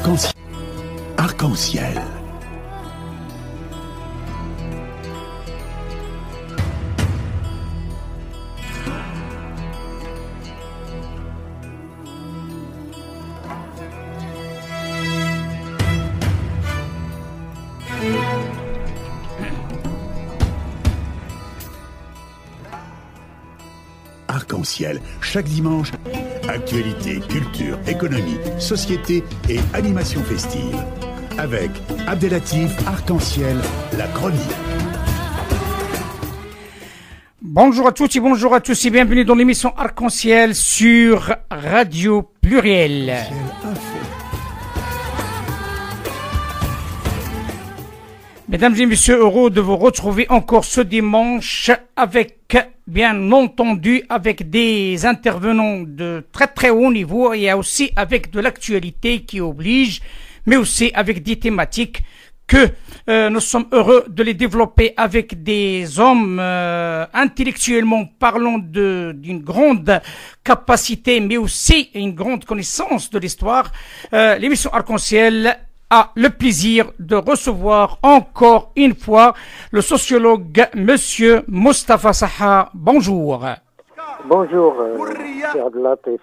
Arc-en-ciel. Arc-en-ciel. Arc-en-ciel, chaque dimanche, actualité, culture, économie, société et animation festive. Avec Abdelatif Arc-en-ciel, la chronique. Bonjour à toutes et bonjour à tous et bienvenue dans l'émission Arc-en-ciel sur Radio Pluriel. Mesdames et messieurs, heureux de vous retrouver encore ce dimanche avec, bien entendu, avec des intervenants de très très haut niveau et aussi avec de l'actualité qui oblige, mais aussi avec des thématiques que nous sommes heureux de les développer avec des hommes intellectuellement parlant d'une grande capacité, mais aussi une grande connaissance de l'histoire. L'émission Arc-en-ciel a le plaisir de recevoir encore une fois le sociologue Monsieur Moustapha Saha. Bonjour. Bonjour, Cher Abdelatif.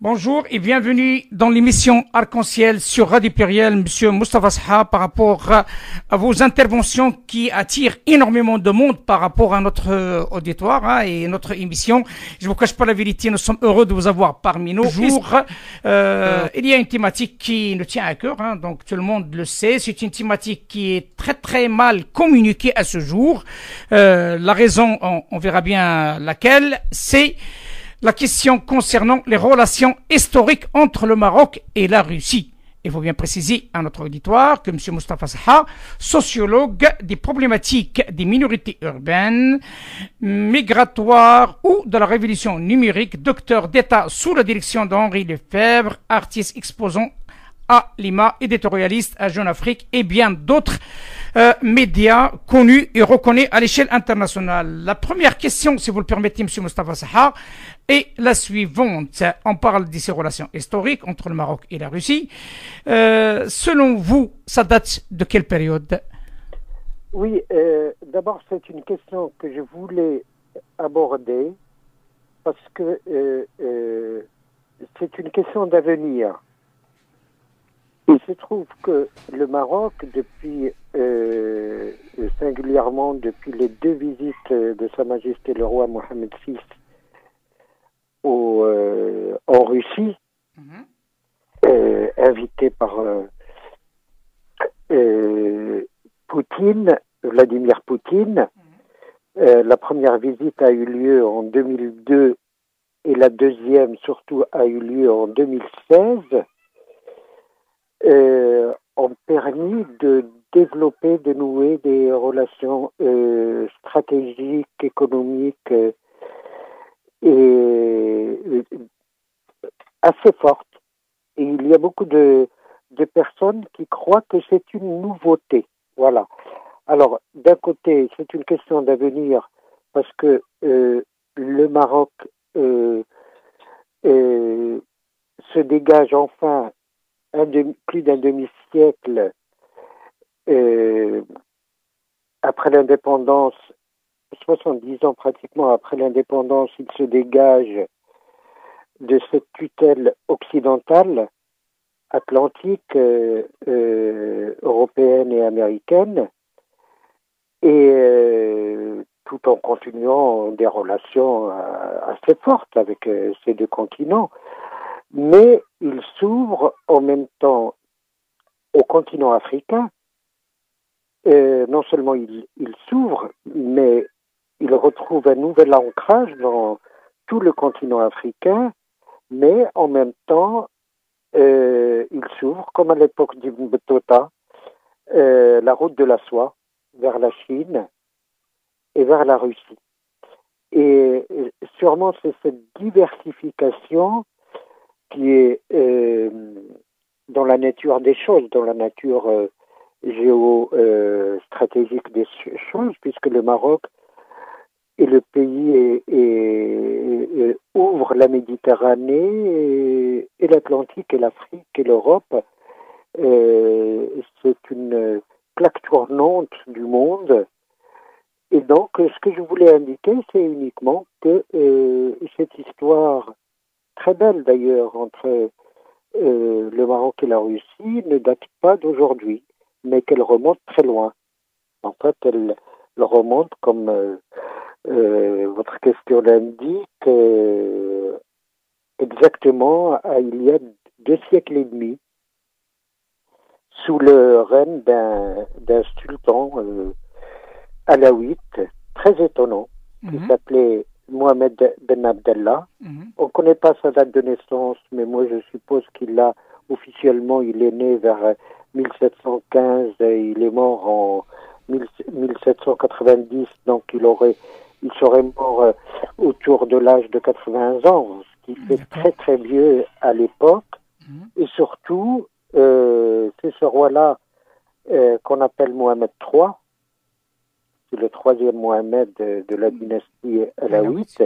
Bonjour et bienvenue dans l'émission Arc-en-ciel sur Radio Pluriel, Monsieur Moustapha Saha, par rapport à vos interventions qui attirent énormément de monde par rapport à notre auditoire et notre émission. Je vous cache pas la vérité, nous sommes heureux de vous avoir parmi nous. Il y a une thématique qui nous tient à cœur, donc tout le monde le sait. C'est une thématique qui est très très mal communiquée à ce jour. La raison, on verra bien laquelle, c'est la question concernant les relations historiques entre le Maroc et la Russie. Il faut bien préciser à notre auditoire que M. Moustapha Saha, sociologue des problématiques des minorités urbaines, migratoires ou de la révolution numérique, docteur d'État sous la direction d'Henri Lefebvre, artiste exposant à Lima, éditorialiste à Jeune Afrique et bien d'autres médias connus et reconnus à l'échelle internationale. La première question, si vous le permettez, M. Moustapha Saha, est la suivante. On parle de ces relations historiques entre le Maroc et la Russie. Selon vous, ça date de quelle période? Oui, d'abord, c'est une question que je voulais aborder parce que c'est une question d'avenir. Il se trouve que le Maroc, depuis singulièrement depuis les deux visites de Sa Majesté le roi Mohamed VI en Russie, invité par Poutine, Vladimir Poutine, la première visite a eu lieu en 2002 et la deuxième surtout a eu lieu en 2016. Ont permis de développer, de nouer des relations stratégiques, économiques et assez fortes. Et il y a beaucoup de personnes qui croient que c'est une nouveauté. Voilà. Alors, d'un côté, c'est une question d'avenir parce que le Maroc se dégage enfin plus d'un demi-siècle après l'indépendance, 70 ans pratiquement après l'indépendance, il se dégage de cette tutelle occidentale, atlantique, européenne et américaine, et tout en continuant des relations assez fortes avec ces deux continents. Mais il s'ouvre en même temps au continent africain. Non seulement il s'ouvre, mais il retrouve un nouvel ancrage dans tout le continent africain, mais en même temps, il s'ouvre, comme à l'époque d'Ibn Battuta, la route de la soie vers la Chine et vers la Russie. Et sûrement c'est cette diversification qui est dans la nature des choses, dans la nature géostratégique des choses, puisque le Maroc est le pays et ouvre la Méditerranée et l'Atlantique et l'Afrique et l'Europe C'est une plaque tournante du monde. Et donc, ce que je voulais indiquer, c'est uniquement que cette histoire, très belle d'ailleurs, entre le Maroc et la Russie, ne date pas d'aujourd'hui, mais qu'elle remonte très loin. En fait, elle remonte, comme votre question l'indique, exactement à il y a 2 siècles et demi, sous le règne d'un sultan alaouite, très étonnant, qui s'appelait Mohamed Ben Abdallah. On ne connaît pas sa date de naissance, mais moi je suppose qu'il a, officiellement, il est né vers 1715 et il est mort en 1790, donc il serait mort autour de l'âge de 80 ans, ce qui fait très très vieux à l'époque. Et surtout, c'est ce roi-là qu'on appelle Mohamed III, c'est le 3e Mohamed de la dynastie alaouite.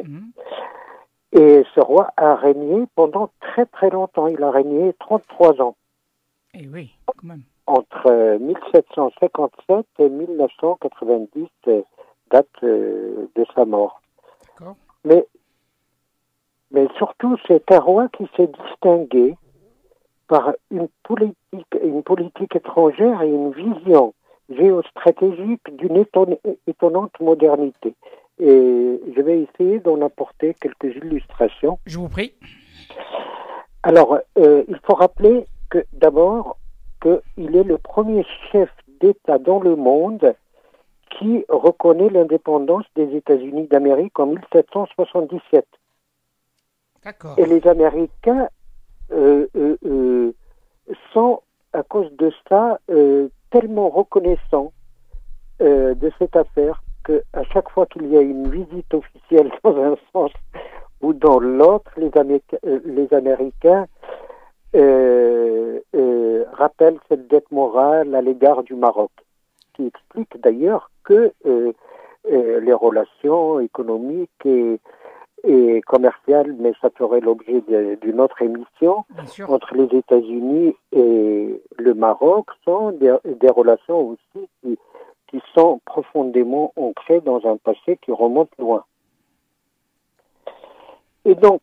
Et ce roi a régné pendant très très longtemps. Il a régné 33 ans. Et oui, quand même. Entre 1757 et 1990, date de sa mort. Mais surtout, c'est un roi qui s'est distingué par une politique étrangère et une vision géostratégique d'une étonnante modernité. Et je vais essayer d'en apporter quelques illustrations. Je vous prie. Alors, il faut rappeler que d'abord, qu'il est le premier chef d'État dans le monde qui reconnaît l'indépendance des États-Unis d'Amérique en 1777. D'accord. Et les Américains sont, à cause de ça, tellement reconnaissants de cette affaire qu'à chaque fois qu'il y a une visite officielle dans un sens ou dans l'autre, les Américains rappellent cette dette morale à l'égard du Maroc, qui explique d'ailleurs que les relations économiques et commerciales, mais ça ferait l'objet d'une autre émission, entre les États-Unis et le Maroc, sont des relations aussi qui sont profondément ancrées dans un passé qui remonte loin. Et donc,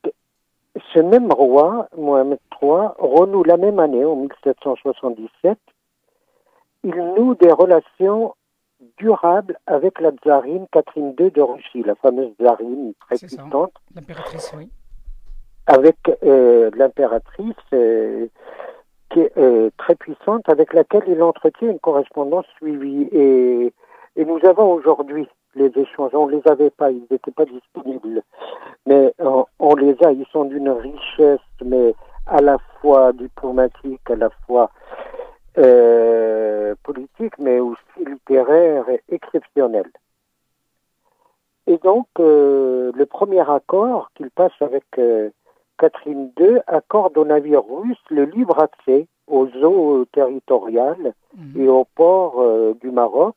ce même roi, Mohamed III, renoue la même année, en 1777, il noue des relations durables avec la tsarine Catherine II de Russie, la fameuse tsarine très puissante. L'impératrice, oui. Avec l'impératrice qui est très puissante, avec laquelle il entretient une correspondance suivie. Et nous avons aujourd'hui les échanges. On ne les avait pas, ils n'étaient pas disponibles. Mais on les a, ils sont d'une richesse, mais à la fois diplomatique, à la fois politique, mais aussi littéraire et exceptionnel. Et donc, le premier accord qu'il passe avec Catherine II accorde aux navires russes le libre accès aux eaux territoriales et aux ports du Maroc.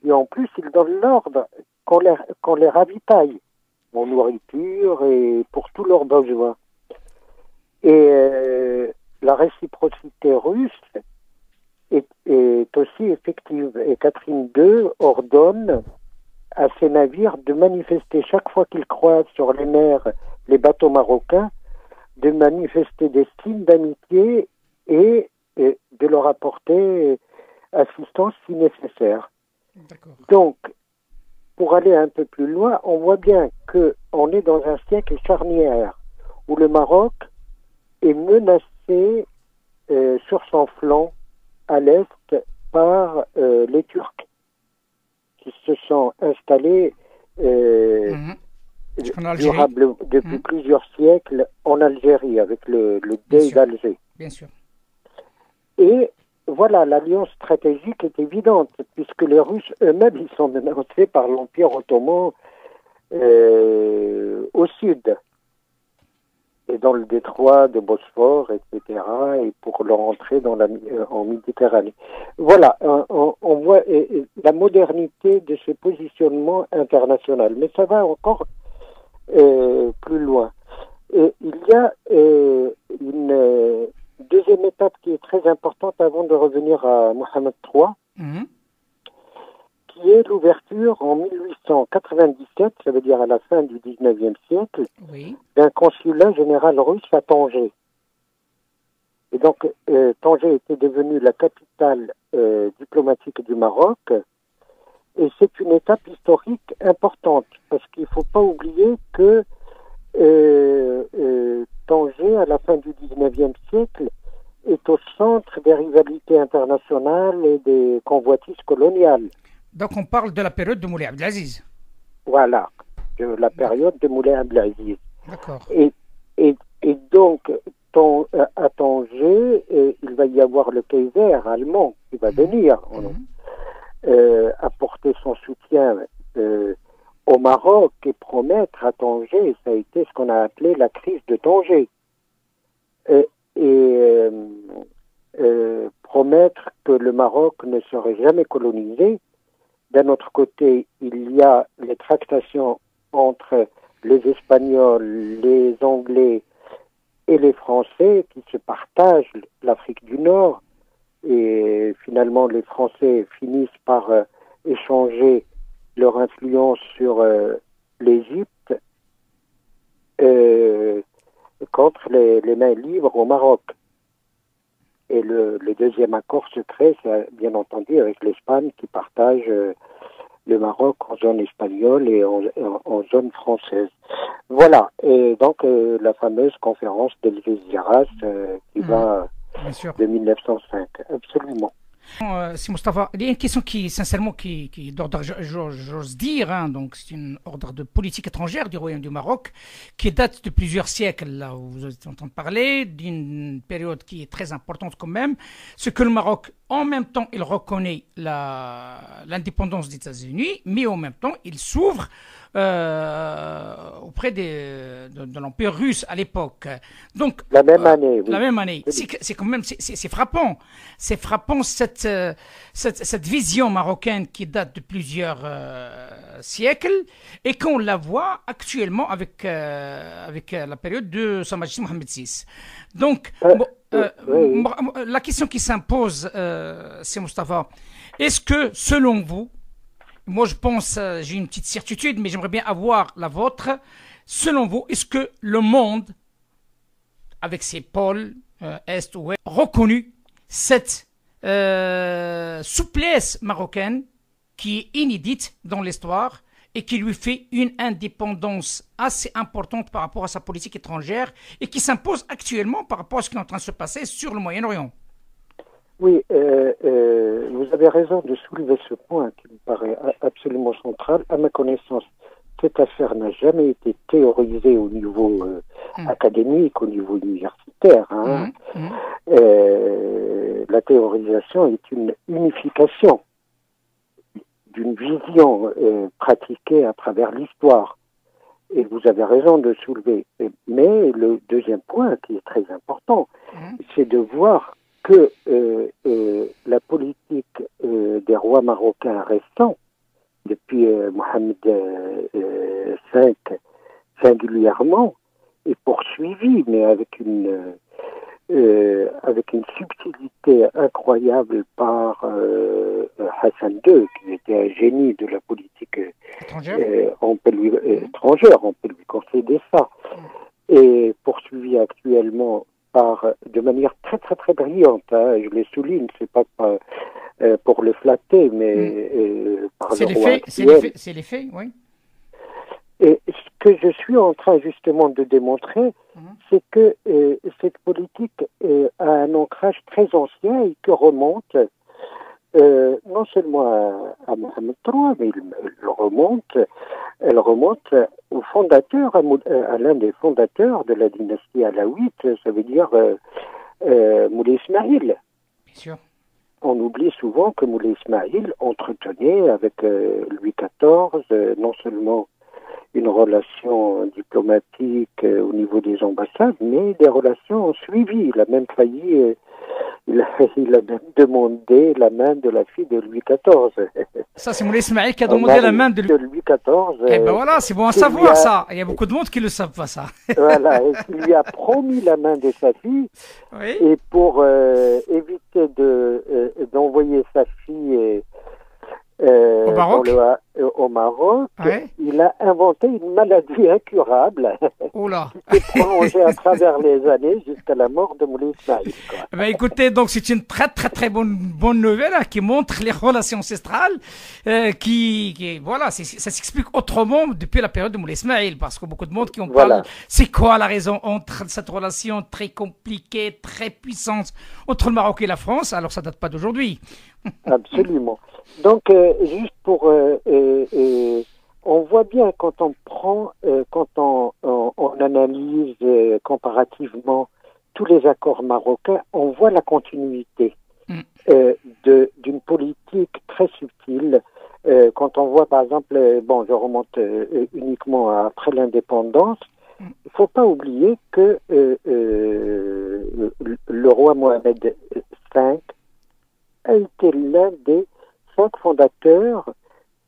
Et en plus, il donne l'ordre qu'on les ravitaille en nourriture et pour tous leurs besoins. Et la réciprocité russe est aussi effective. Et Catherine II ordonne à ses navires de manifester, chaque fois qu'ils croisent sur les mers les bateaux marocains, de manifester des signes d'amitié et de leur apporter assistance si nécessaire. Donc, pour aller un peu plus loin, on voit bien qu'on est dans un siècle charnière où le Maroc est menacé sur son flanc à l'est par les Turcs qui se sont installés durables depuis plusieurs siècles en Algérie avec le Dey d'Alger. Bien sûr. Et voilà, l'alliance stratégique est évidente, puisque les Russes eux-mêmes, ils sont menacés par l'Empire ottoman au sud, et dans le détroit de Bosphore, etc., et pour leur entrée en Méditerranée. Voilà, on voit la modernité de ce positionnement international, mais ça va encore plus loin. Et il y a deux deuxième étape qui est très importante avant de revenir à Mohammed III, qui est l'ouverture en 1897, ça veut dire à la fin du 19e siècle, d'un consulat général russe à Tanger. Et donc, Tanger était devenue la capitale diplomatique du Maroc, et c'est une étape historique importante, parce qu'il ne faut pas oublier que Tanger, à la fin du 19e siècle, est au centre des rivalités internationales et des convoitises coloniales. Donc on parle de la période de Moulay Abdelaziz. Voilà, de la période de Moulay Abdelaziz. D'accord. Et donc, à Tanger, il va y avoir le Kaiser allemand qui va venir apporter son soutien au Maroc et promettre à Tanger, ça a été ce qu'on a appelé la crise de Tanger. Promettre que le Maroc ne serait jamais colonisé. D'un autre côté, il y a les tractations entre les Espagnols, les Anglais et les Français qui se partagent l'Afrique du Nord. Et finalement, les Français finissent par échanger leur influence sur l'Égypte contre les mains libres au Maroc. Et le deuxième accord secret, c'est bien entendu avec l'Espagne qui partage le Maroc en zone espagnole et en zone française. Voilà, et donc la fameuse conférence d'Algeciras qui va de 1905, absolument. C'est Moustapha. Il y a une question qui, sincèrement, qui d'ordre, j'ose dire, donc c'est une ordre de politique étrangère du Royaume du Maroc, qui date de plusieurs siècles, là où vous êtes en train de parler, d'une période qui est très importante quand même. Ce que le Maroc, en même temps, il reconnaît l'indépendance des États-Unis, mais en même temps, il s'ouvre auprès de l'Empire russe à l'époque. Donc la même année. Oui. La même année. C'est quand même c'est frappant. C'est frappant cette vision marocaine qui date de plusieurs siècles et qu'on la voit actuellement avec la période de Sa Majesté Mohammed VI. Donc la question qui s'impose, c'est Moustapha. Est-ce que selon vous, moi, je pense, j'ai une petite certitude, mais j'aimerais bien avoir la vôtre. Selon vous, est-ce que le monde, avec ses pôles, Est ou Ouest, reconnu cette souplesse marocaine qui est inédite dans l'histoire et qui lui fait une indépendance assez importante par rapport à sa politique étrangère et qui s'impose actuellement par rapport à ce qui est en train de se passer sur le Moyen-Orient? Oui, vous avez raison de soulever ce point qui me paraît absolument central. À ma connaissance, cette affaire n'a jamais été théorisée au niveau académique, au niveau universitaire. La théorisation est une unification d'une vision pratiquée à travers l'histoire. Et vous avez raison de soulever. Mais le deuxième point qui est très important, c'est de voir que la politique des rois marocains récents, depuis Mohammed V singulièrement, est poursuivie, mais avec une subtilité incroyable par Hassan II, qui était un génie de la politique étrangère, on peut lui concéder ça, et poursuivi actuellement de manière très très très brillante, je le souligne, c'est pas pour le flatter, mais par le roi actuel. C'est les faits, oui. Et ce que je suis en train justement de démontrer, c'est que cette politique a un ancrage très ancien et que remonte non seulement à Mohammed III, mais elle remonte au fondateur, à l'un des fondateurs de la dynastie alaouite, ça veut dire Moulay Ismaïl. Bien sûr. On oublie souvent que Moulay Ismaïl entretenait avec Louis XIV non seulement une relation diplomatique au niveau des ambassades, mais des relations suivies. Il a même failli il a même demandé la main de la fille de Louis XIV. Ça, c'est Moulay Ismaïl qui a demandé la main de Louis XIV. Eh ben voilà, c'est bon à savoir ça. Il y a beaucoup de monde qui ne le savent pas ça. Voilà, et qui lui a promis la main de sa fille. Oui. Et pour éviter d'envoyer sa fille au Maroc, au Maroc, ouais. Il a inventé une maladie incurable qui s'est prolongée à travers les années jusqu'à la mort de Moulay Ismaïl. Ben écoutez, donc c'est une très très très bonne nouvelle hein, qui montre les relations ancestrales, voilà, ça s'explique autrement depuis la période de Moulay Ismaïl, parce que beaucoup de monde qui en parle. C'est quoi la raison entre cette relation très compliquée, très puissante entre le Maroc et la France? Alors ça date pas d'aujourd'hui. Absolument. Donc, juste pour... on voit bien quand on prend, quand on analyse comparativement tous les accords marocains, on voit la continuité d'une politique très subtile. Quand on voit, par exemple, je remonte uniquement après l'indépendance, il ne faut pas oublier que le roi Mohamed V a été l'un des 5 fondateurs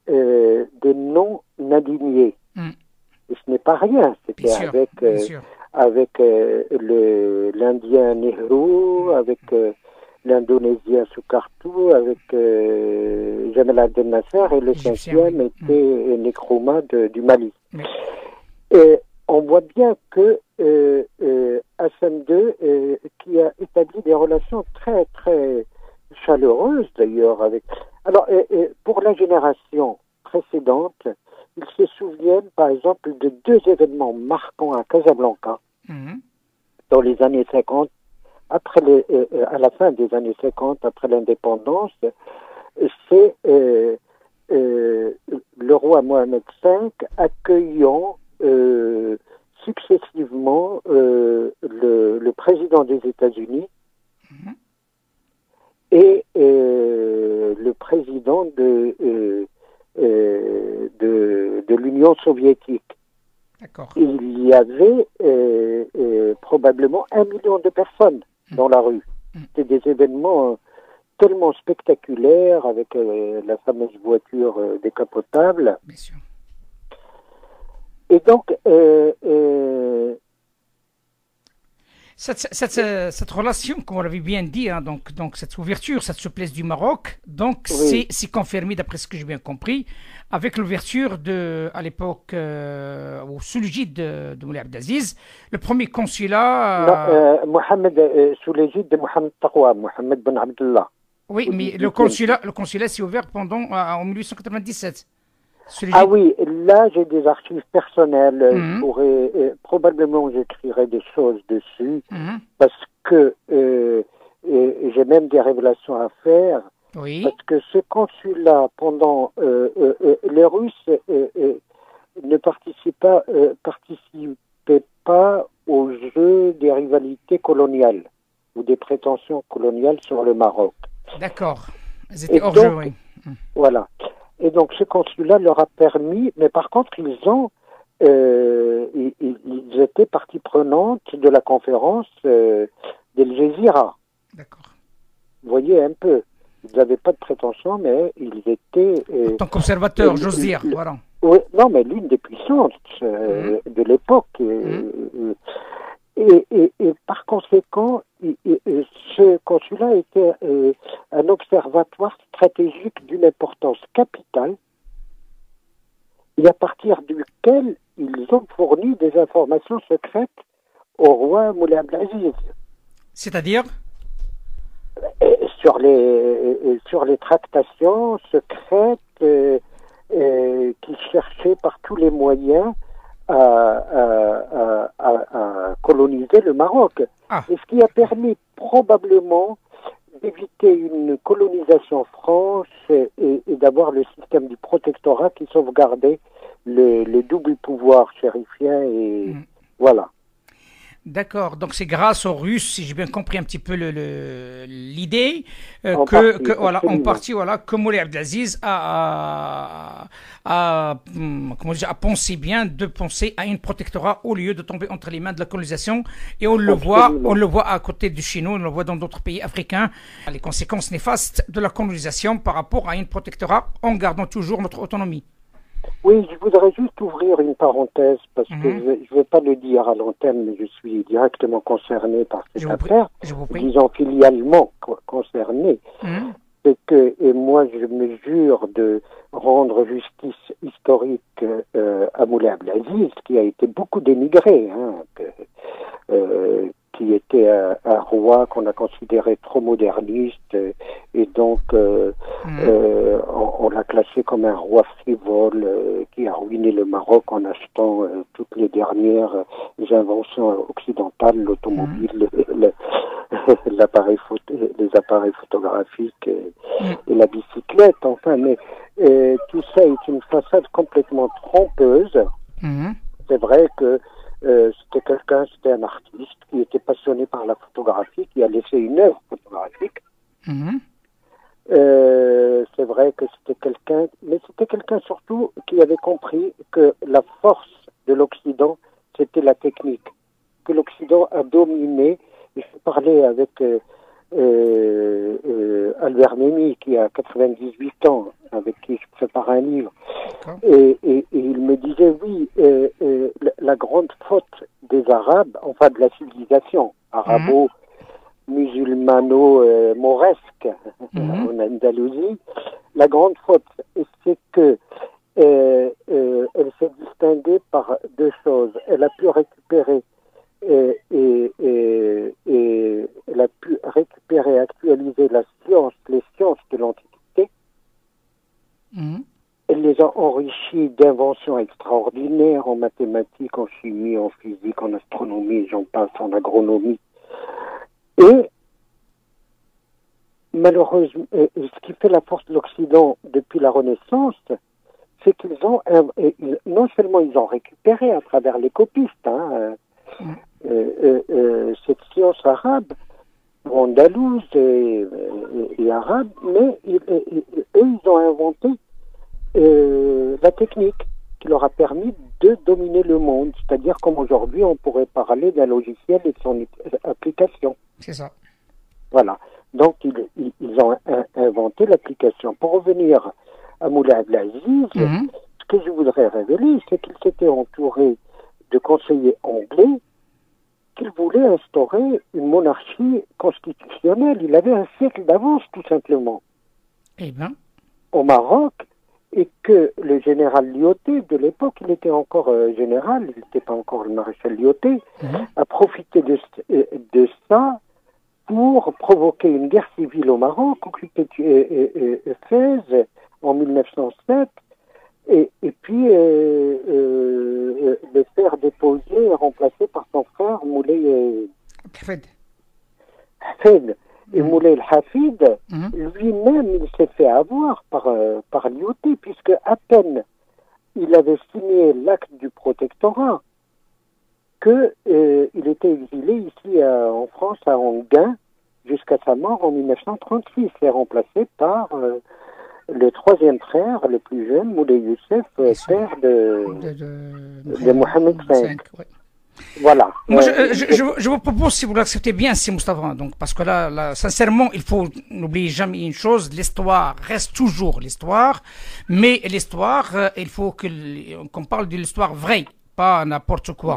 des non-alignés. Et ce n'est pas rien. C'était avec l'Indien Nehru, avec l'Indonésien Sukarno, avec Jamal Abdel Nasser, et le 5e était Nkrumah du Mali. Et on voit bien que Hassan II, qui a établi des relations très, très chaleureuse d'ailleurs avec. Alors, pour la génération précédente, ils se souviennent par exemple de 2 événements marquants à Casablanca dans les années 50, à la fin des années 50, après l'indépendance. C'est le roi Mohamed V accueillant successivement le président des États-Unis et le président de l'Union soviétique. D'accord. Il y avait probablement 1 million de personnes dans la rue. C'était des événements tellement spectaculaires avec la fameuse voiture décapotable. Bien sûr. Et donc, cette relation, comme on l'avait bien dit, hein, donc cette ouverture, cette souplesse du Maroc, donc oui. c'est confirmé, d'après ce que j'ai bien compris, avec l'ouverture à l'époque, sous l'égide de Moulay Abdelaziz, le premier consulat... sous l'égide de Mohamed Taqwa, Mohamed Ben Abdallah. Oui, mais le consulat s'est ouvert en 1897. Ah oui, là j'ai des archives personnelles, probablement j'écrirai des choses dessus, parce que j'ai même des révélations à faire, parce que ce consulat, pendant les Russes ne participaient pas au jeu des rivalités coloniales ou des prétentions coloniales sur le Maroc. D'accord, ils étaient hors jeu, oui. Voilà. Et donc, ce consulat leur a permis, mais par contre, ils étaient partie prenante de la conférence d'El Jazeera. D'accord. Vous voyez un peu, ils n'avaient pas de prétention, mais ils étaient... en tant qu'observateurs, j'ose dire, voilà. Oui, non, mais l'une des puissances de l'époque. Et par conséquent, ce consulat était un observatoire stratégique d'une importance capitale, et à partir duquel ils ont fourni des informations secrètes au roi Moulay Abdelaziz. C'est-à-dire sur les tractations secrètes qui cherchaient par tous les moyens à coloniser le Maroc. Et ce qui a permis probablement d'éviter une colonisation franche et d'avoir le système du protectorat qui sauvegardait le double pouvoir chérifien et voilà. D'accord, donc c'est grâce aux Russes, si j'ai bien compris un petit peu l'idée, en partie, voilà, que Moulay Abdelaziz a pensé bien de penser à une protectorat au lieu de tomber entre les mains de la colonisation. Et on le voit à côté du Chine, on le voit dans d'autres pays africains, les conséquences néfastes de la colonisation par rapport à une protectorat en gardant toujours notre autonomie. Oui, je voudrais juste ouvrir une parenthèse parce que je ne vais pas le dire à l'antenne, mais je suis directement concerné par cette affaire, disons filialement concerné. C'est que, et moi je me jure de rendre justice historique à Moulay Abdelaziz, qui a été beaucoup dénigré, qui était un roi qu'on a considéré trop moderniste, et donc on l'a classé comme un roi frivole qui a ruiné le Maroc en achetant toutes les dernières inventions occidentales, l'automobile, les appareils photographiques et la bicyclette, enfin, mais tout ça est une façade complètement trompeuse. C'est vrai que c'était un artiste qui était passionné par la photographie, qui a laissé une œuvre photographique. C'est vrai que c'était quelqu'un surtout qui avait compris que la force de l'Occident, c'était la technique, que l'Occident a dominé. Je parlais avec Albert Memmi, qui a 98 ans, avec qui je prépare un livre, et il me disait, oui, la grande faute des Arabes, enfin de la civilisation arabo-musulmano-mauresque en Andalousie, la grande faute, c'est que elle s'est distinguée par deux choses. Elle a pu récupérer elle a pu récupérer et actualiser les sciences de l'Antiquité. Elle les a enrichies d'inventions extraordinaires en mathématiques, en chimie, en physique, en astronomie, j'en passe, en agronomie. Et malheureusement, ce qui fait la force de l'Occident depuis la Renaissance, c'est qu'ils ont, non seulement ils ont récupéré à travers les copistes, cette science arabe, andalouse et arabe, mais ils ont inventé la technique qui leur a permis de dominer le monde. C'est-à-dire comme aujourd'hui, on pourrait parler d'un logiciel et de son application. C'est ça. Voilà. Donc, ils ont inventé l'application. Pour revenir à Moulay Abdelaziz, ce que je voudrais révéler, c'est qu'il s'était entouré de conseillers anglais qu'il voulait instaurer une monarchie constitutionnelle. Il avait un siècle d'avance, tout simplement. Au Maroc, et que le général Lyautey, de l'époque, il était encore général, il n'était pas encore le maréchal Lyautey, a profité de ça pour provoquer une guerre civile au Maroc, occuper Fès en 1907, et puis le faire déposer et remplacer par son frère Moulay Hafid. Et Moulay el-Hafid, lui-même, il s'est fait avoir par Lyautey, puisque à peine il avait signé l'acte du protectorat, il était exilé ici en France, à Enghien, jusqu'à sa mort en 1936, et remplacé par le troisième frère, le plus jeune, Moulay Youssef, père de Mohamed V. Voilà. Moi, je vous propose, si vous l'acceptez bien, c'est Moustapha. Donc, parce que là, sincèrement, il faut n'oublier jamais une chose, l'histoire reste toujours l'histoire, mais l'histoire, il faut qu'on parle de l'histoire vraie, pas n'importe quoi.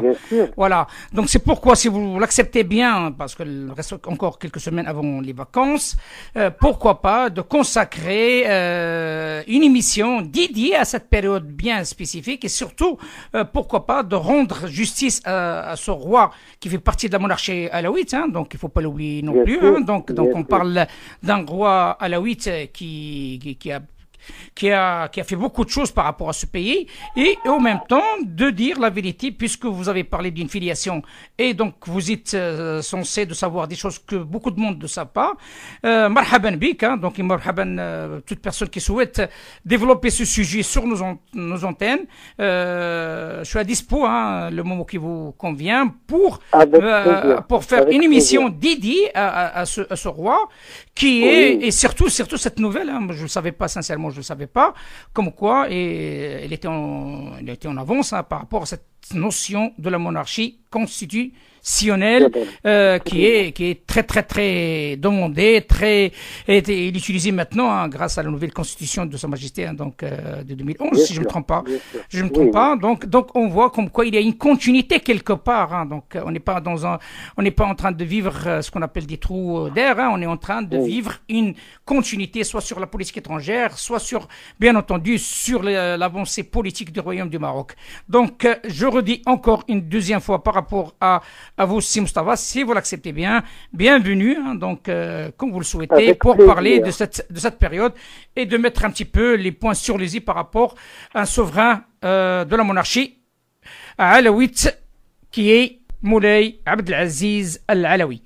Voilà. Donc, c'est pourquoi, si vous l'acceptez bien, parce qu'il reste encore quelques semaines avant les vacances, pourquoi pas de consacrer une émission dédiée à cette période bien spécifique, et surtout, pourquoi pas de rendre justice à ce roi qui fait partie de la monarchie alaouite, donc il faut pas l'oublier non plus. Donc on parle d'un roi alaouite qui qui a fait beaucoup de choses par rapport à ce pays, et en même temps de dire la vérité, puisque vous avez parlé d'une filiation, et donc vous êtes censé de savoir des choses que beaucoup de monde ne savent pas. Marhaban bik, hein, donc marhaban toute personne qui souhaite développer ce sujet sur nos antennes. Je suis à dispo, hein, le moment qui vous convient, pour faire Avec une émission plaisir. dédiée à ce roi, qui est, et surtout cette nouvelle, hein, je ne le savais pas, sincèrement, je ne le savais pas, comme quoi, et elle était en avance, hein, par rapport à cette notion de la monarchie constitutionnelle, qui est très très très demandée, il est utilisé maintenant, hein, grâce à la nouvelle constitution de Sa Majesté, hein, donc de 2011, Bien si je sûr, ne me trompe pas. Je ne me Oui, trompe oui. pas. Donc on voit comme quoi il y a une continuité quelque part, hein, donc on n'est pas en train de vivre ce qu'on appelle des trous d'air, hein, on est en train de vivre une continuité, soit sur la politique étrangère, soit sur, bien entendu, sur l'avancée politique du Royaume du Maroc. Donc je redis encore une deuxième fois par rapport à vous, Si Moustapha, si vous l'acceptez bien, bienvenue, hein, donc comme vous le souhaitez, Avec pour plaisir. parler de cette période et de mettre un petit peu les points sur les i par rapport à un souverain de la monarchie alaouite, qui est Moulay Abdelaziz Al-Alaoui.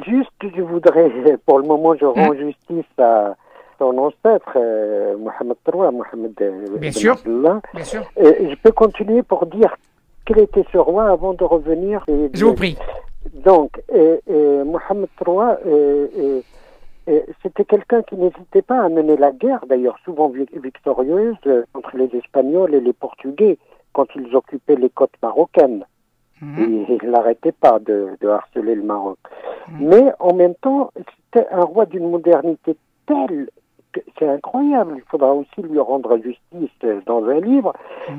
Juste, je voudrais, pour le moment, je rends justice à son ancêtre, Mohamed III, Mohamed Bien Ben sûr. Abdallah. Bien sûr. Je peux continuer pour dire quel était ce roi avant de revenir. Je vous prie. Donc, Mohamed III, c'était quelqu'un qui n'hésitait pas à mener la guerre, d'ailleurs souvent victorieuse, contre les Espagnols et les Portugais, quand ils occupaient les côtes marocaines. Il n'arrêtait pas de harceler le Maroc. Mais en même temps, c'était un roi d'une modernité telle que c'est incroyable. Il faudra aussi lui rendre justice dans un livre,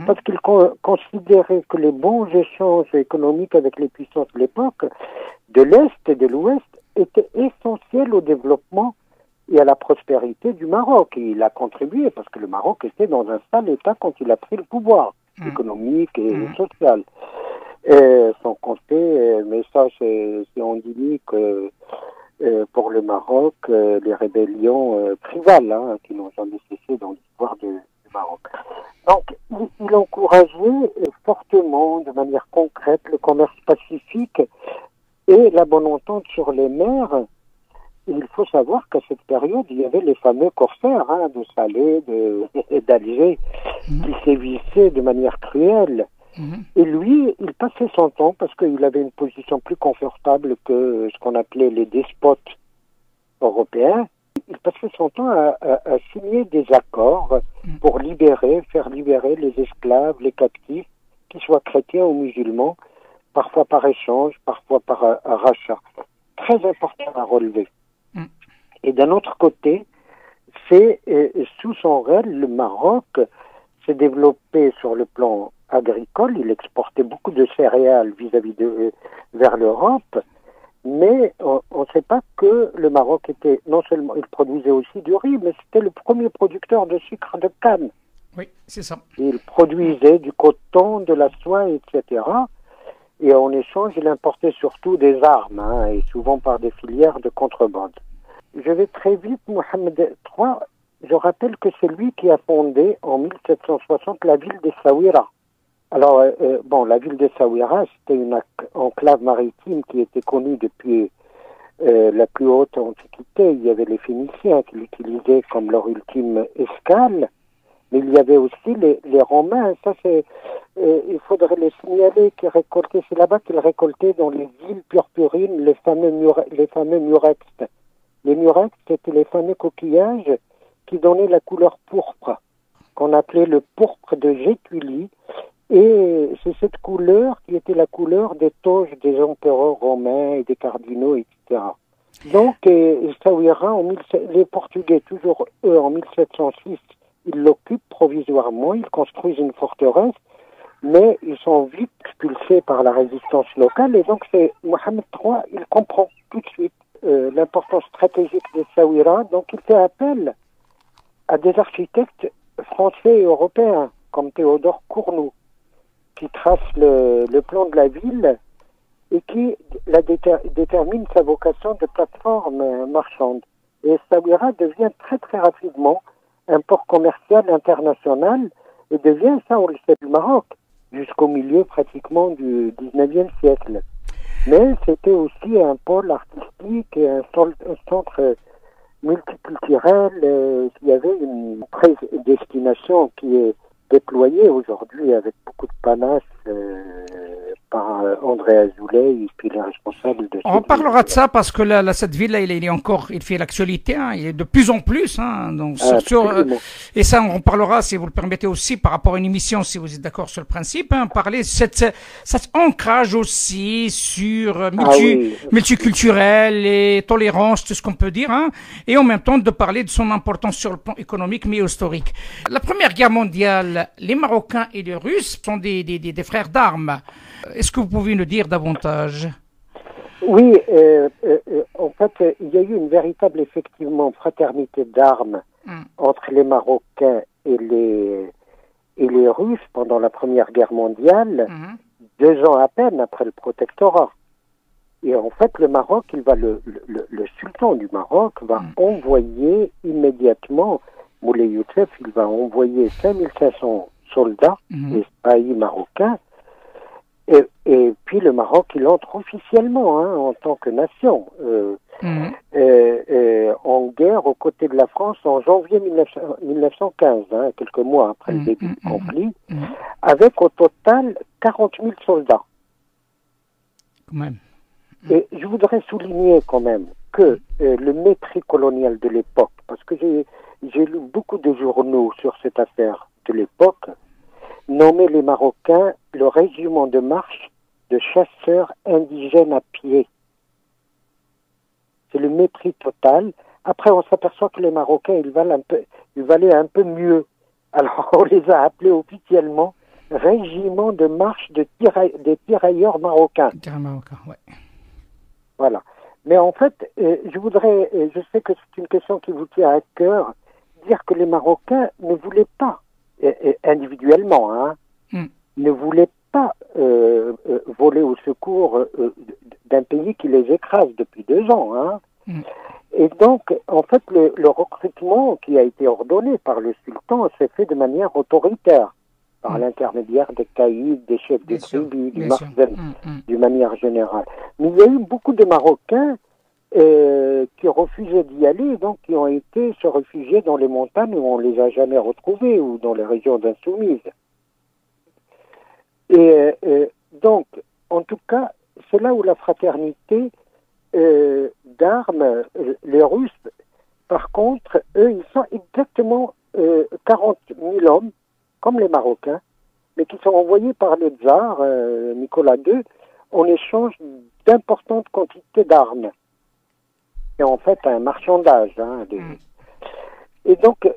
parce qu'il considérait que les bons échanges économiques avec les puissances de l'époque, de l'Est et de l'Ouest, étaient essentiels au développement et à la prospérité du Maroc. Et il a contribué, parce que le Maroc était dans un sale état quand il a pris le pouvoir économique et social. Sans compter, mais ça c'est endémique pour le Maroc, les rébellions tribales, hein, qui n'ont jamais cessé dans l'histoire du Maroc. Donc il encourageait fortement, de manière concrète, le commerce pacifique et la bonne entente sur les mers. Et il faut savoir qu'à cette période, il y avait les fameux corsaires, hein, de Salé, d'Alger, qui sévissaient de manière cruelle. Et lui, il passait son temps, parce qu'il avait une position plus confortable que ce qu'on appelait les despotes européens, il passait son temps à signer des accords pour faire libérer les esclaves, les captifs, qu'ils soient chrétiens ou musulmans, parfois par échange, parfois par rachat. Très important à relever. Et d'un autre côté, c'est sous son règne, le Maroc s'est développé sur le plan agricole. Il exportait beaucoup de céréales vers l'Europe, mais on ne sait pas que le Maroc était, non seulement, il produisait aussi du riz, mais c'était le premier producteur de sucre de canne. Oui, c'est ça. Il produisait du coton, de la soie, etc. Et en échange, il importait surtout des armes, hein, et souvent par des filières de contrebande. Je vais très vite, Mohamed III, je rappelle que c'est lui qui a fondé en 1760 la ville d'Essaouira. Alors, la ville d'Essaouira, c'était une enclave maritime qui était connue depuis la plus haute antiquité. Il y avait les Phéniciens qui l'utilisaient comme leur ultime escale, mais il y avait aussi les Romains. Ça, il faudrait les signaler, qui récoltaient, c'est là-bas qu'ils récoltaient dans les îles purpurines les fameux murex. Les murex, c'était les fameux coquillages qui donnaient la couleur pourpre, qu'on appelait le pourpre de Gétulie. Et c'est cette couleur qui était la couleur des toges des empereurs romains et des cardinaux, etc. Donc, Essaouira, les Portugais, toujours eux, en 1706, ils l'occupent provisoirement, ils construisent une forteresse, mais ils sont vite expulsés par la résistance locale. Et donc, c'est Mohamed III, il comprend tout de suite l'importance stratégique d'Essaouira. Donc, il fait appel à des architectes français et européens, comme Théodore Cournot, qui trace le plan de la ville et qui détermine sa vocation de plateforme marchande. Et Essaouira devient très très rapidement un port commercial international et devient, ça on le sait, le Maroc, jusqu'au milieu pratiquement du 19e siècle. Mais c'était aussi un pôle artistique et un centre multiculturel. Il y avait une destination qui est déployée aujourd'hui avec beaucoup de panache par André Azoulay et puis les responsables de On parlera de ça parce que cette ville-là, il fait l'actualité, hein, il est de plus en plus. Hein, donc, et ça, on parlera, si vous le permettez aussi, par rapport à une émission, si vous êtes d'accord sur le principe, hein, parler de cet ancrage aussi sur multiculturel et tolérance, tout ce qu'on peut dire, hein, et en même temps de parler de son importance sur le plan économique mais historique. La Première Guerre mondiale, les Marocains et les Russes sont des frères d'armes. Est-ce que vous pouvez nous dire davantage? Oui, en fait, il y a eu une véritable, effectivement, fraternité d'armes entre les Marocains et les Russes pendant la Première Guerre mondiale, 2 ans à peine après le protectorat. Et en fait, le Maroc, le sultan du Maroc va envoyer immédiatement, Moulay Youssef, il va envoyer 5500 soldats, espahis marocains. Et puis le Maroc, il entre officiellement en tant que nation en guerre aux côtés de la France en janvier 1915, quelques mois après le début du conflit, avec au total 40 000 soldats. Quand même. Et je voudrais souligner quand même que le mépris colonial de l'époque, parce que j'ai lu beaucoup de journaux sur cette affaire de l'époque, nommait les Marocains le régiment de marche de chasseurs indigènes à pied. C'est le mépris total. Après, on s'aperçoit que les Marocains, ils valaient un peu mieux. Alors, on les a appelés officiellement régiment de marche des tirailleurs marocains. Ouais. Voilà. Mais en fait, je sais que c'est une question qui vous tient à cœur, dire que les Marocains ne voulaient pas individuellement, ne voulaient pas voler au secours d'un pays qui les écrase depuis 2 ans. Et donc, en fait, le recrutement qui a été ordonné par le sultan s'est fait de manière autoritaire, par l'intermédiaire des caïds, des chefs de tribus, du Marzen, d'une manière générale. Mais il y a eu beaucoup de Marocains qui refusaient d'y aller, donc qui ont été se réfugier dans les montagnes où on les a jamais retrouvés, ou dans les régions insoumises. Et donc, en tout cas, c'est là où la fraternité d'armes, les Russes, par contre, eux, ils sont exactement 40 000 hommes, comme les Marocains, mais qui sont envoyés par le tsar, Nicolas II, en échange d'importantes quantités d'armes. Et en fait, un marchandage. Et donc,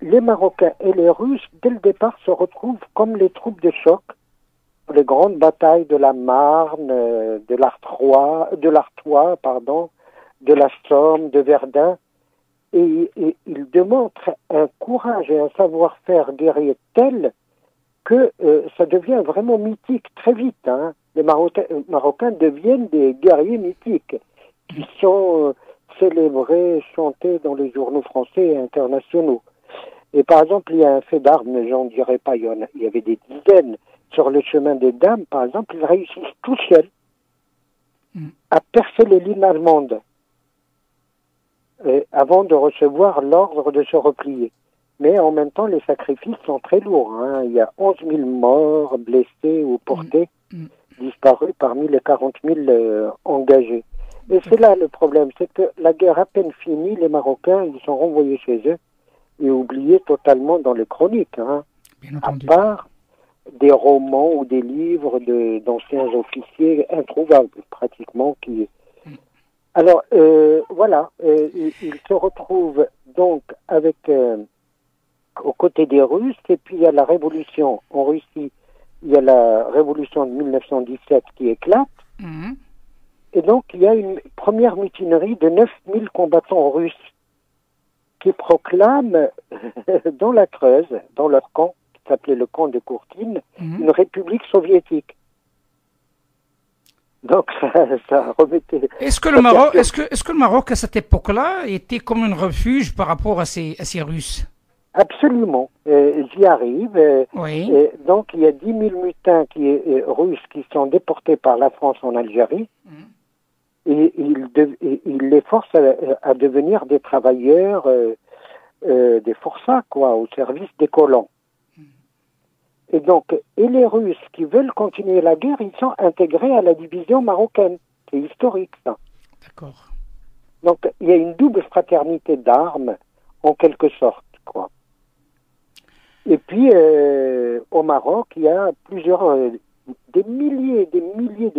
les Marocains et les Russes, dès le départ, se retrouvent comme les troupes de choc, les grandes batailles de la Marne, de l'Artois, de la Somme, de Verdun. Et ils démontrent un courage et un savoir-faire guerrier tel que ça devient vraiment mythique très vite. Les Marocains deviennent des guerriers mythiques qui sont célébrés, chantés dans les journaux français et internationaux. Et par exemple, il y a un fait d'armes, mais j'en dirais pas, il y avait des dizaines. Sur le chemin des dames, par exemple, ils réussissent tout seuls à percer les lignes allemandes avant de recevoir l'ordre de se replier. Mais en même temps, les sacrifices sont très lourds. Il y a 11 000 morts, blessés ou portés, disparus parmi les 40 000 engagés. Et c'est là le problème, c'est que la guerre à peine finie, les Marocains, ils sont renvoyés chez eux et oubliés totalement dans les chroniques. À part des romans ou des livres d'anciens officiers introuvables, pratiquement, Alors, voilà, ils se retrouvent donc avec, aux côtés des Russes, et puis il y a la révolution en Russie, il y a la révolution de 1917 qui éclate, et donc il y a une première mutinerie de 9000 combattants russes qui proclament dans la Creuse, dans leur camp, qui s'appelait le camp de Courtine, une république soviétique. Donc ça remettait. Est-ce que le Maroc, est-ce que le Maroc à cette époque-là était comme un refuge par rapport à ces Russes? Absolument, j'y arrive. Oui. Donc il y a 10 000 mutins russes qui sont déportés par la France en Algérie. Et il les force à devenir des travailleurs, des forçats, quoi, au service des colons. Et donc, et les Russes qui veulent continuer la guerre, ils sont intégrés à la division marocaine. C'est historique, ça. D'accord. Donc, il y a une double fraternité d'armes, en quelque sorte, quoi. Et puis, au Maroc, il y a plusieurs, des milliers, des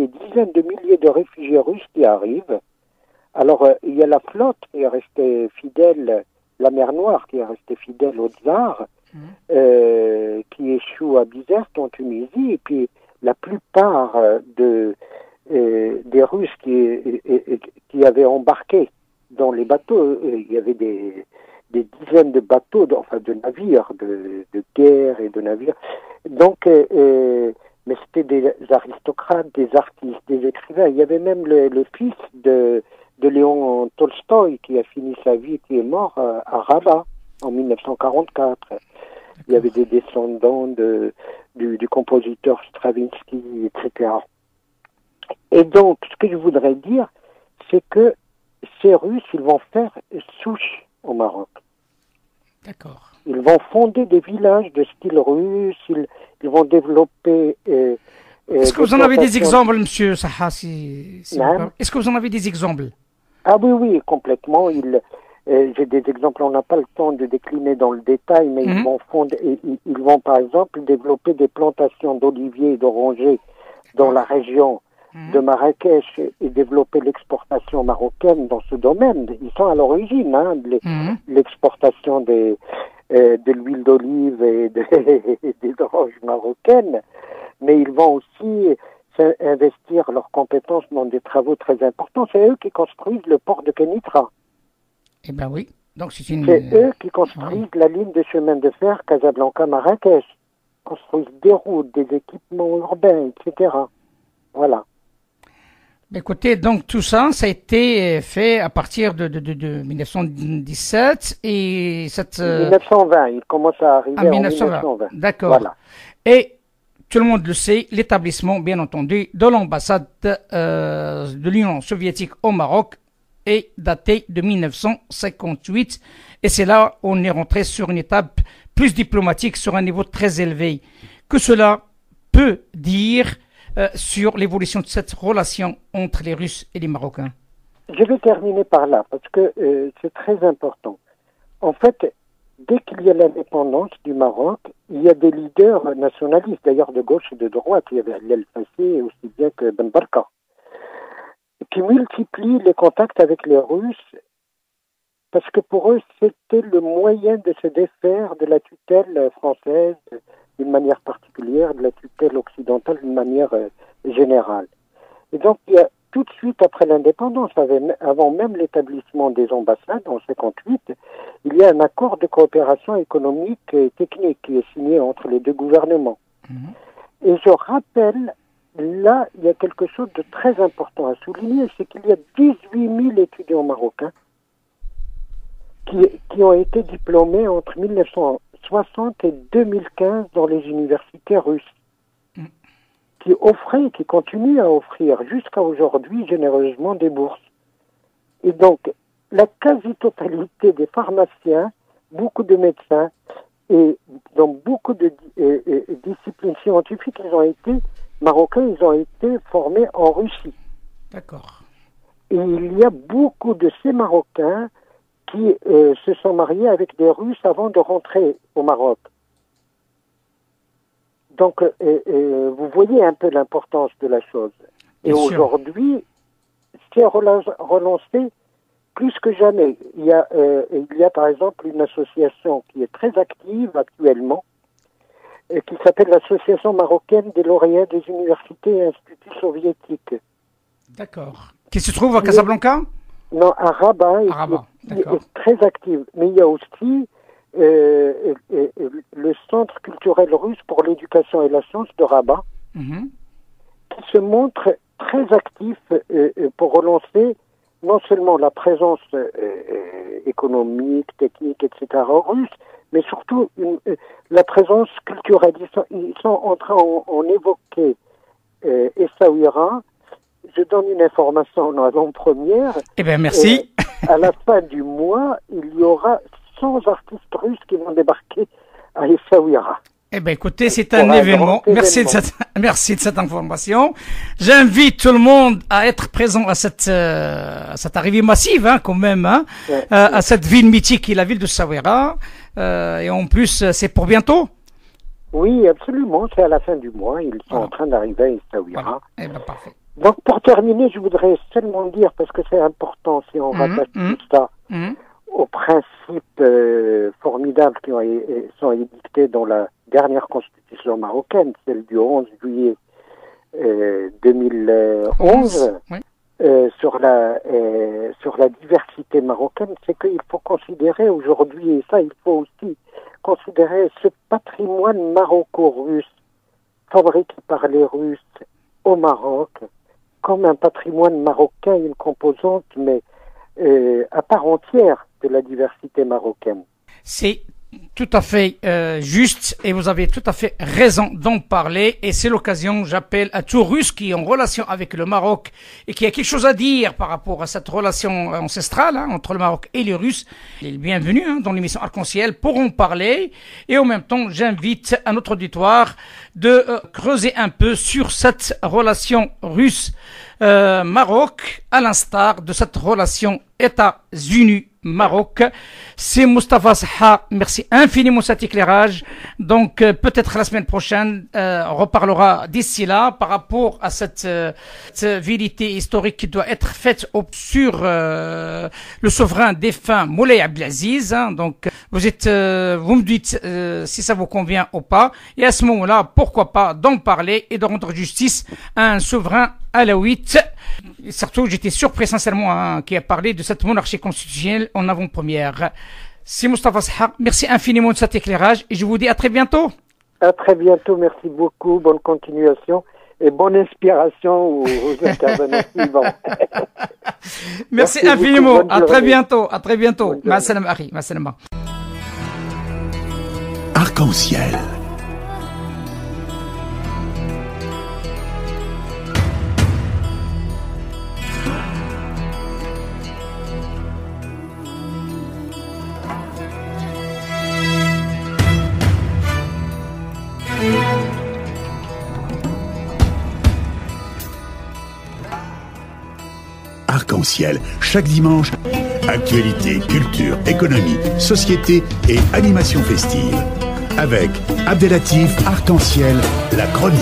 dizaines de milliers de réfugiés russes qui arrivent. Alors, il y a la flotte qui est restée fidèle, la mer Noire qui est restée fidèle au tsar, qui échoue à Bizerte en Tunisie, et puis la plupart des Russes qui avaient embarqué dans les bateaux, il y avait des dizaines de bateaux, de navires, de guerre et de navires. Donc, mais c'était des aristocrates, des artistes, des écrivains. Il y avait même le fils de Léon Tolstoï qui a fini sa vie, qui est mort à Rabat en 1944. Il y avait des descendants du compositeur Stravinsky, etc. Et donc, ce que je voudrais dire, c'est que ces Russes, ils vont faire souche au Maroc. D'accord. Ils vont fonder des villages de style russe, ils vont développer... Est-ce que vous en avez des exemples, M. Saha, est-ce que vous en avez des exemples? Ah oui, complètement. J'ai des exemples, on n'a pas le temps de décliner dans le détail, mais ils vont par exemple développer des plantations d'oliviers et d'orangers dans la région de Marrakech et développer l'exportation marocaine dans ce domaine. Ils sont à l'origine de l'exportation de l'huile d'olive et des oranges marocaines, mais ils vont aussi investir leurs compétences dans des travaux très importants. C'est eux qui construisent le port de Kenitra. Eh bien oui. Donc c'est eux qui construisent la ligne de chemin de fer Casablanca-Marrakech, construisent des routes, des équipements urbains, etc. Voilà. Écoutez, donc tout ça, ça a été fait à partir de 1917 et 1920, il commence à arriver en 1920. D'accord. Voilà. Et tout le monde le sait, l'établissement, bien entendu, de l'ambassade de l'Union soviétique au Maroc est daté de 1958. Et c'est là où on est rentré sur une étape plus diplomatique, sur un niveau très élevé. Que cela peut dire sur l'évolution de cette relation entre les Russes et les Marocains? Je vais terminer par là, parce que c'est très important. En fait, dès qu'il y a l'indépendance du Maroc, il y a des leaders nationalistes, d'ailleurs de gauche et de droite, il y avait El Fassi aussi bien que Ben Barka, qui multiplient les contacts avec les Russes, parce que pour eux, c'était le moyen de se défaire de la tutelle française d'une manière particulière, de la tutelle occidentale d'une manière générale. Et donc, il y a tout de suite après l'indépendance, avant même l'établissement des ambassades en 1958, il y a un accord de coopération économique et technique qui est signé entre les deux gouvernements. Et je rappelle, là, il y a quelque chose de très important à souligner, c'est qu'il y a 18 000 étudiants marocains qui ont été diplômés entre 1960 et 2015 dans les universités russes, qui offraient, qui continuent à offrir jusqu'à aujourd'hui généreusement des bourses. Et donc, la quasi-totalité des pharmaciens, beaucoup de médecins, et dans beaucoup de disciplines scientifiques, ils ont été marocains, ils ont été formés en Russie. D'accord. Et il y a beaucoup de ces Marocains qui se sont mariés avec des Russes avant de rentrer au Maroc. Donc, vous voyez un peu l'importance de la chose. Et aujourd'hui, c'est relancé plus que jamais. Il y a par exemple une association qui est très active actuellement, qui s'appelle l'Association marocaine des lauréats des universités et instituts soviétiques. D'accord. Qui se trouve à Casablanca? Non, à Rabat. À Rabat, d'accord. Est très active. Mais il y a aussi le Centre culturel russe pour l'éducation et la science de Rabat, qui se montre très actif pour relancer non seulement la présence économique, technique, etc. russe, mais surtout la présence culturelle. Ils sont en train d'en évoquer Essaouira. Je donne une information en avant-première. Eh bien, merci. À la fin du mois, il y aura 100 artistes russes qui vont débarquer à Essaouira. Eh bien, écoutez, c'est un événement. Merci de cette information. J'invite tout le monde à être présent à cette arrivée massive, hein, quand même, hein, à cette ville mythique qui est la ville de Essaouira. Et en plus, c'est pour bientôt. Oui, absolument. C'est à la fin du mois. Ils sont en train d'arriver à Essaouira. Voilà. Eh bien, parfait. Donc, pour terminer, je voudrais seulement dire, parce que c'est important, si on rattache tout ça aux principes formidables qui sont édictés dans la dernière constitution marocaine, celle du 11 juillet 2011, sur la diversité marocaine, c'est qu'il faut considérer aujourd'hui, et ça il faut aussi considérer ce patrimoine maroco-russe fabriqué par les Russes au Maroc comme un patrimoine marocain, une composante mais à part entière de la diversité marocaine. C'est tout à fait juste et vous avez tout à fait raison d'en parler et c'est l'occasion, j'appelle à tout Russe qui est en relation avec le Maroc et qui a quelque chose à dire par rapport à cette relation ancestrale entre le Maroc et les Russes. Il est bienvenu dans l'émission Arc-en-Ciel pour en parler et en même temps j'invite à notre auditoire de creuser un peu sur cette relation russe-Maroc à l'instar de cette relation États-Unis-Maroc. C'est Moustapha Saha. Merci infiniment cet éclairage. Donc, peut-être la semaine prochaine, on reparlera d'ici là par rapport à cette vérité historique qui doit être faite sur le souverain défunt Moulay Abdelaziz. Donc, vous me dites si ça vous convient ou pas. Et à ce moment-là, pourquoi pas d'en parler et de rendre justice à un souverain alaouite. Surtout, j'étais surpris sincèrement qui a parlé de cette monarchie constitutionnelle en avant-première. C'est Moustapha Saha. Merci infiniment de cet éclairage et je vous dis à très bientôt. À très bientôt. Merci beaucoup. Bonne continuation et bonne inspiration aux intervenants suivants. Merci infiniment. À très bientôt. À très bientôt. Ma salam, Ari. Ma salam. Arc-en-ciel. Arc-en-ciel, chaque dimanche, actualité, culture, économie, société et animation festive. Avec Abdelatif, Arc-en-ciel, la chronique.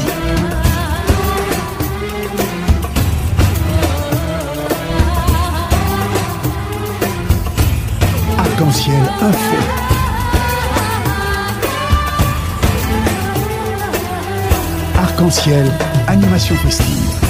Arc-en-ciel info. Arc-en-ciel, animation festive.